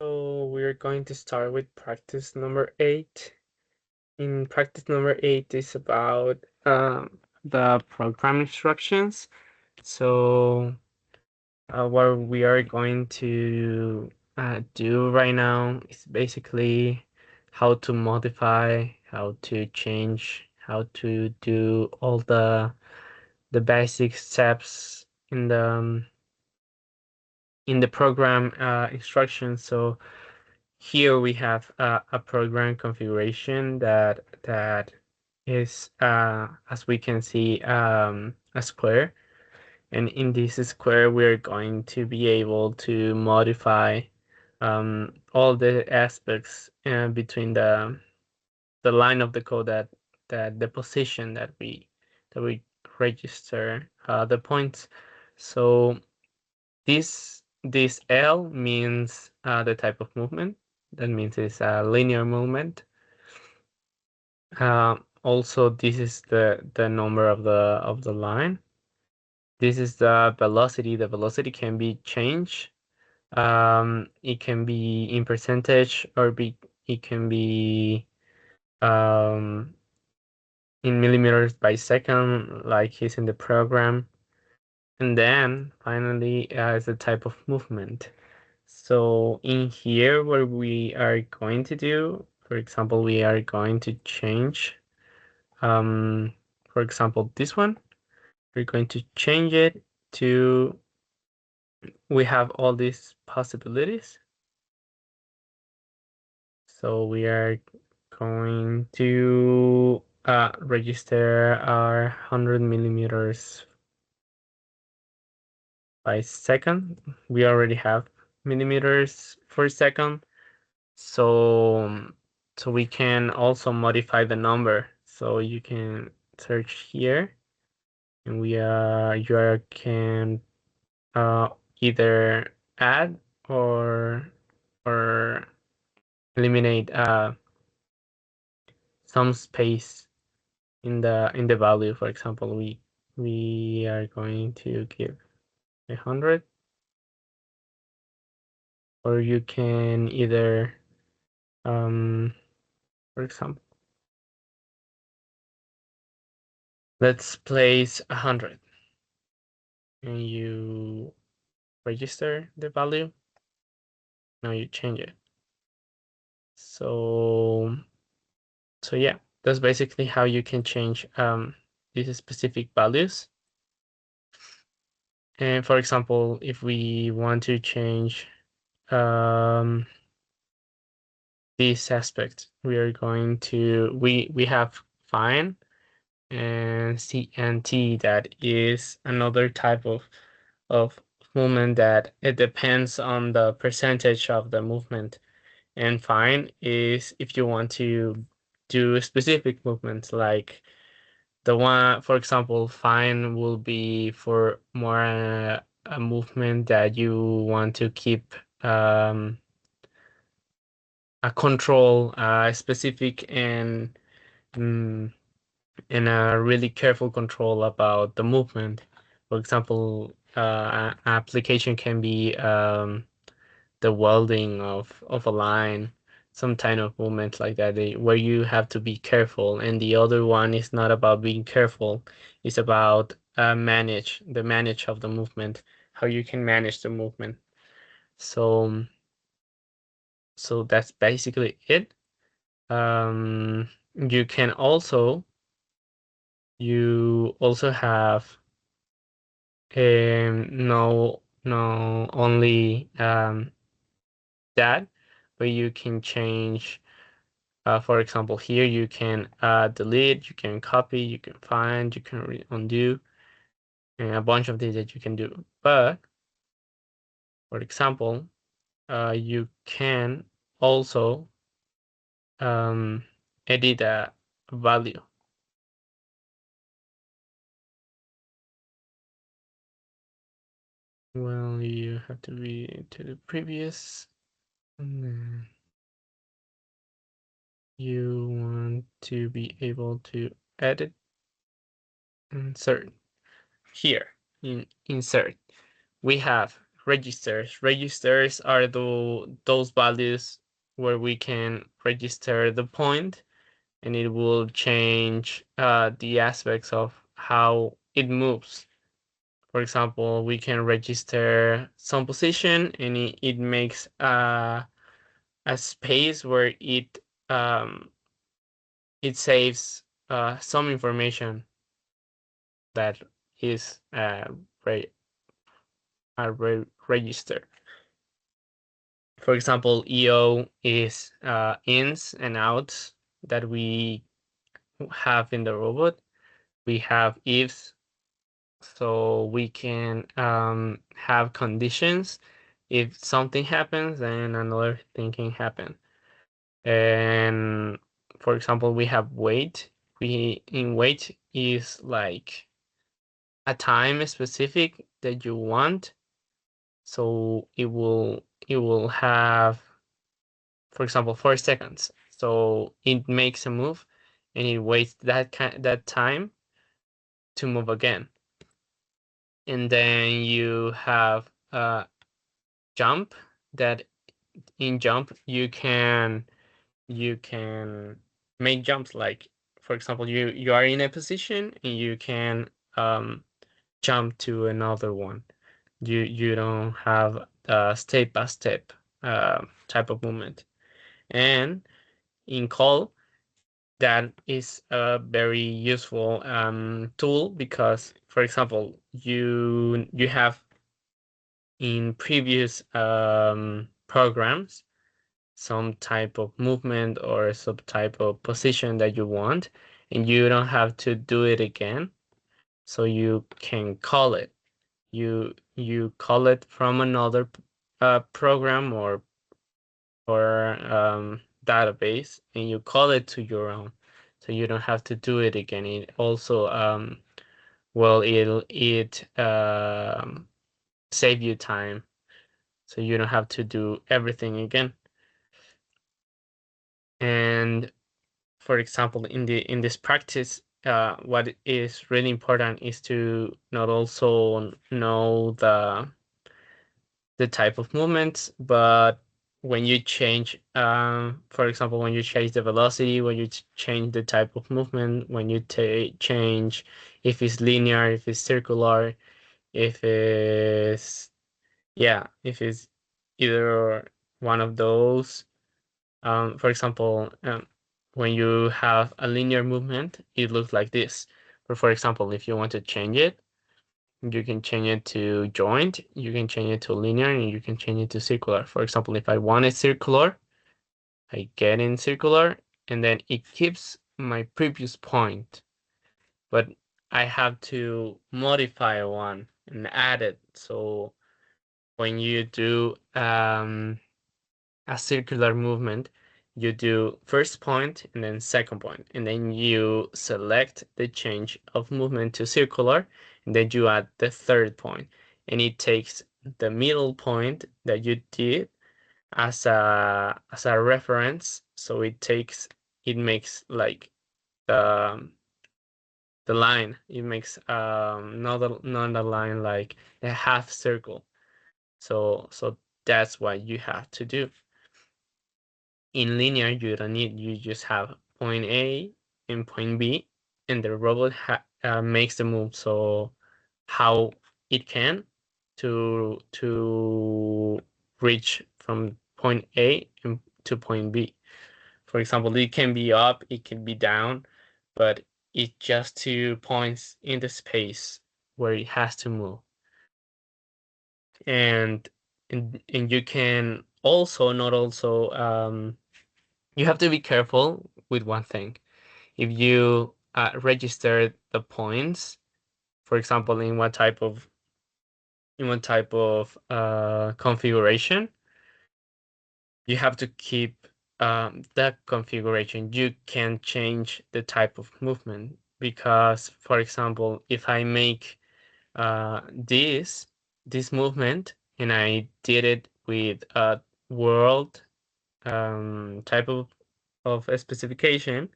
So we're going to start with practice number 8. In practice number 8 is about the program instructions. So what we are going to do right now is basically how to modify, how to change, how to do all the basic steps in the program instructions. So here we have a program configuration that is, as we can see, a square. And in this square, we're going to be able to modify all the aspects between the line of the code that the position that we register the points. So this L means the type of movement. That means it's a linear movement. Also, this is the number of the line. This is the velocity. The velocity can be changed. It can be in percentage, or it can be um, in millimeters by second, like is in the program. And then finally, is the type of movement. So in here, what we are going to do, for example, we are going to change, for example, this one. We're going to change it to, we have all these possibilities. So we are going to register our 100 millimeters by second. We already have millimeters per second. So we can also modify the number. So you can search here, and you can either add or eliminate some space in the value. For example, we are going to give 100, or you can either for example, let's place 100, and you register the value. Now you change it. So yeah, that's basically how you can change these specific values. And for example, if we want to change this aspect, we are going to we have fine and C and T, that is another type of movement that it depends on the percentage of the movement. And fine is if you want to do specific movements, like the one, for example, fine will be for more a movement that you want to keep a control, specific mm, and a really careful control about the movement. For example, application can be the welding of a line, some kind of movement like that, where you have to be careful. And the other one is not about being careful; it's about manage of the movement, how you can manage the movement. So so that's basically it. You can also you also have no only that, but you can change. For example, here you can delete, you can copy, you can find, you can undo, and a bunch of things that you can do. But for example, you can also edit a value. Well, you have to be to the previous, and then you want to be able to edit, insert. Here in insert, we have registers. Registers are those values where we can register the point, and it will change the aspects of how it moves. For example, we can register some position, and it makes a space where it saves some information that is re register. For example, EO is ins and outs that we have in the robot. We have ifs, so we can have conditions. If something happens, then another thing can happen. And for example, we have wait. We in wait is like a time specific that you want. So it will have, for example, 4 seconds. So it makes a move, and it waits that time to move again. And then you have jump, that in jump you can make jumps, like for example, you are in a position and you can jump to another one. You don't have a step by step type of movement. And in call, that is a very useful tool, because for example, you have in previous programs some type of movement or some type of position that you want, and you don't have to do it again. So you can call it. You call it from another program or database, and you call it to your own. So you don't have to do it again. It also well, it save you time, so you don't have to do everything again. And for example, in this practice, what is really important is to not also know the type of movements, but when you change, for example, when you change the velocity, when you change the type of movement, when you change if it's linear, if it's circular, if it's, yeah, if it's either one of those. For example, when you have a linear movement, it looks like this. But for example, if you want to change it, you can change it to joint, you can change it to linear, and you can change it to circular. For example, if I want it circular, I get in circular, and then it keeps my previous point. But I have to modify one and add it. So when you do a circular movement, you do first point and then second point, and then you select the change of movement to circular, and then you add the third point, and it takes the middle point that you did as a reference. So it makes like the line. It makes not a line, like a half circle. So that's what you have to do. In linear, you don't need, you just have point A and point B, and the robot makes the move so how it can to reach from point A and to point B. For example, it can be up, it can be down, but it's just 2 points in the space where it has to move. And and you can also not also you have to be careful with one thing. If you register the points, for example, in what type of configuration, you have to keep that configuration. You can change the type of movement, because, for example, if I make this movement and I did it with a world type of a specification,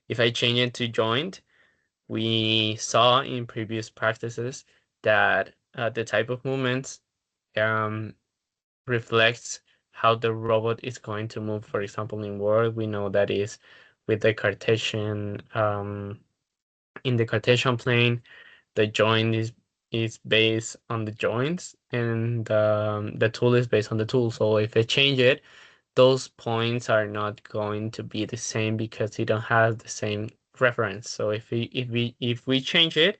if I change it to joint, we saw in previous practices that the type of movements um, reflects how the robot is going to move. For example, in Word, we know that is with the Cartesian in the Cartesian plane, the joint is based on the joints, and the tool is based on the tool. So if I change it, those points are not going to be the same because they don't have the same reference. So if we change it,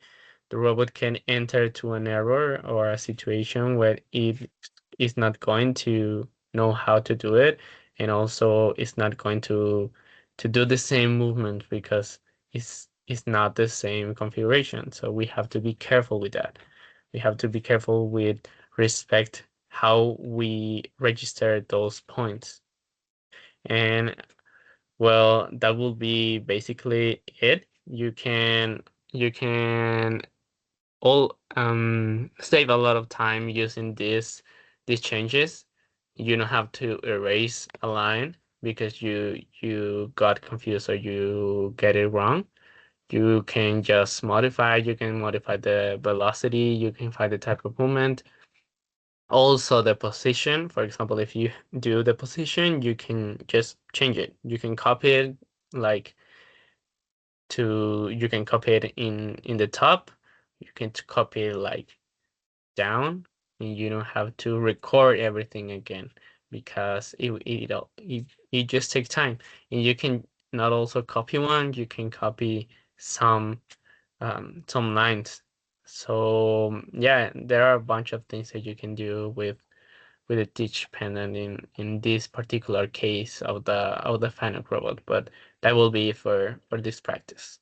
the robot can enter to an error or a situation where it is not going to know how to do it, and also it's not going to do the same movement because it's not the same configuration. So we have to be careful with that. We have to be careful with respect how we register those points. And well, that will be basically it. You can all save a lot of time using these changes. You don't have to erase a line because you got confused or you get it wrong. You can just modify, you can modify the velocity, you can find the type of movement. Also the position, for example, if you do the position, you can just change it. You can copy it like you can copy it in the top. You can copy it like down, and you don't have to record everything again because it just takes time. And you can not also copy one, you can copy some lines. So yeah, there are a bunch of things that you can do with the teach pendant in this particular case of the Fanuc robot, but that will be for this practice.